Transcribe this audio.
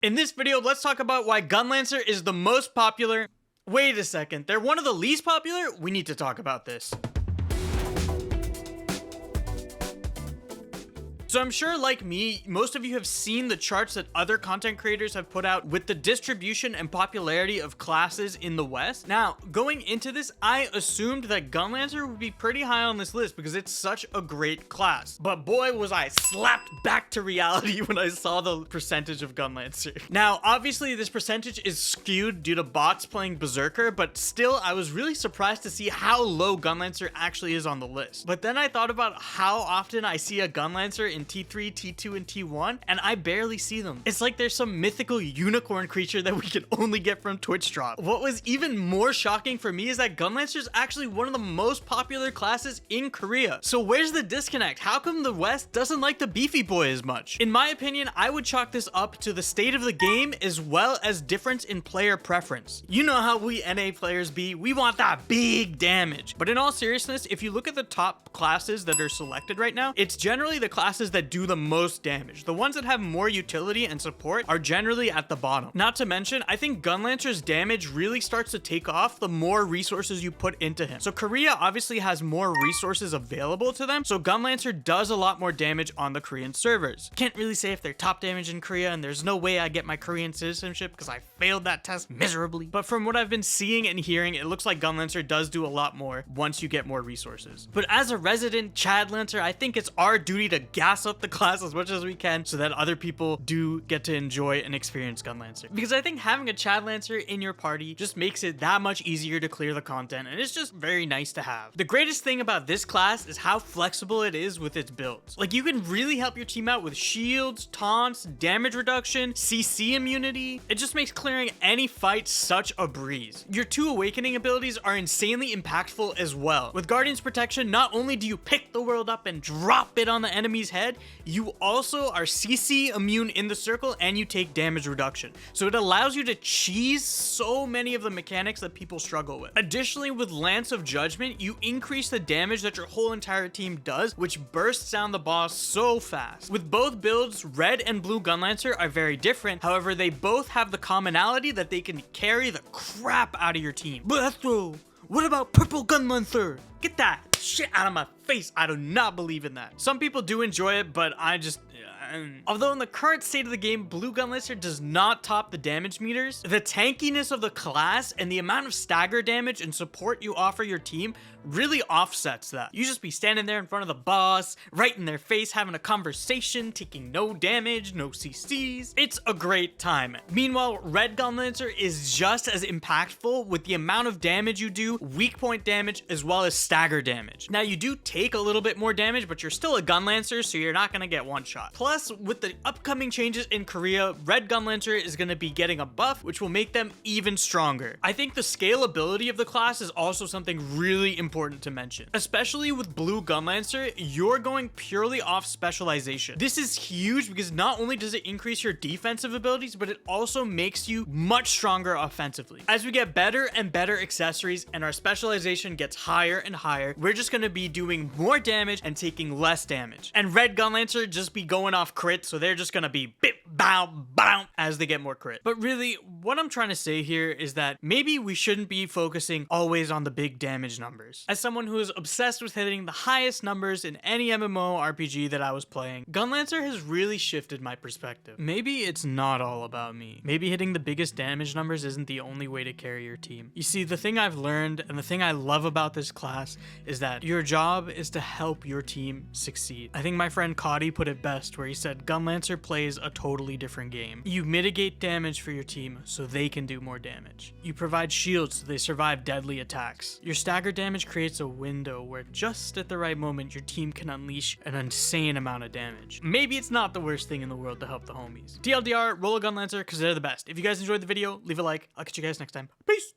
In this video, let's talk about why Gunlancer is the most popular. Wait a second, they're one of the least popular? We need to talk about this. So I'm sure, like me, most of you have seen the charts that other content creators have put out with the distribution and popularity of classes in the West. Now, going into this, I assumed that Gunlancer would be pretty high on this list because it's such a great class. But boy, was I slapped back to reality when I saw the percentage of Gunlancer. Now, obviously, this percentage is skewed due to bots playing Berserker, but still, I was really surprised to see how low Gunlancer actually is on the list. But then I thought about how often I see a Gunlancer in T3, T2, and T1, and I barely see them. It's like there's some mythical unicorn creature that we can only get from Twitch drop. What was even more shocking for me is that Gunlancer is actually one of the most popular classes in Korea. So where's the disconnect? How come the West doesn't like the beefy boy as much? In my opinion, I would chalk this up to the state of the game as well as difference in player preference. You know how we NA players be, we want that big damage. But in all seriousness, if you look at the top classes that are selected right now, it's generally the classes that do the most damage. The ones that have more utility and support are generally at the bottom. Not to mention, I think Gunlancer's damage really starts to take off the more resources you put into him. So Korea obviously has more resources available to them, so Gunlancer does a lot more damage on the Korean servers. Can't really say if they're top damage in Korea, and there's no way I get my Korean citizenship because I failed that test miserably. But from what I've been seeing and hearing, it looks like Gunlancer does do a lot more once you get more resources. But as a resident Chadlancer, I think it's our duty to gas up the class as much as we can so that other people do get to enjoy and experience Gunlancer. Because I think having a Chadlancer in your party just makes it that much easier to clear the content, and it's just very nice to have. The greatest thing about this class is how flexible it is with its builds. Like, you can really help your team out with shields, taunts, damage reduction, CC immunity. It just makes clearing any fight such a breeze. Your 2 awakening abilities are insanely impactful as well. With Guardian's Protection, not only do you pick the world up and drop it on the enemy's head, you also are CC immune in the circle and you take damage reduction. So it allows you to cheese so many of the mechanics that people struggle with. Additionally, with Lance of Judgment, you increase the damage that your whole entire team does, which bursts down the boss so fast. With both builds, Red and Blue Gunlancer are very different. However, they both have the commonality that they can carry the crap out of your team. But Astro, what about Purple Gunlancer? Get that shit out of my face. I do not believe in that. Some people do enjoy it, but I just... Although in the current state of the game, Blue Gunlancer does not top the damage meters, the tankiness of the class and the amount of stagger damage and support you offer your team really offsets that. You just be standing there in front of the boss, right in their face, having a conversation, taking no damage, no CCs. It's a great time. Meanwhile, Red Gunlancer is just as impactful with the amount of damage you do, weak point damage, as well as stagger damage. Now, you do take a little bit more damage, but you're still a Gunlancer, so you're not gonna get one shot. Plus, with the upcoming changes in Korea, Red Gunlancer is gonna be getting a buff, which will make them even stronger. I think the scalability of the class is also something really important to mention. Especially with Blue Gunlancer, you're going purely off specialization. This is huge because not only does it increase your defensive abilities, but it also makes you much stronger offensively. As we get better and better accessories and our specialization gets higher and higher, we're just gonna be doing more damage and taking less damage. And Red Gunlancer just be going off crit, so they're just gonna be bip, bow, bow as they get more crit. But really, what I'm trying to say here is that maybe we shouldn't be focusing always on the big damage numbers. As someone who is obsessed with hitting the highest numbers in any MMORPG that I was playing, Gunlancer has really shifted my perspective. Maybe it's not all about me. Maybe hitting the biggest damage numbers isn't the only way to carry your team. You see, the thing I've learned and the thing I love about this class is that your job is to help your team succeed. I think my friend Cody put it best where he said Gunlancer plays a totally different game. You mitigate damage for your team so they can do more damage. You provide shields so they survive deadly attacks. Your stagger damage creates a window where just at the right moment your team can unleash an insane amount of damage. Maybe it's not the worst thing in the world to help the homies. TLDR, roll a Gunlancer because they're the best. If you guys enjoyed the video, leave a like. I'll catch you guys next time. Peace!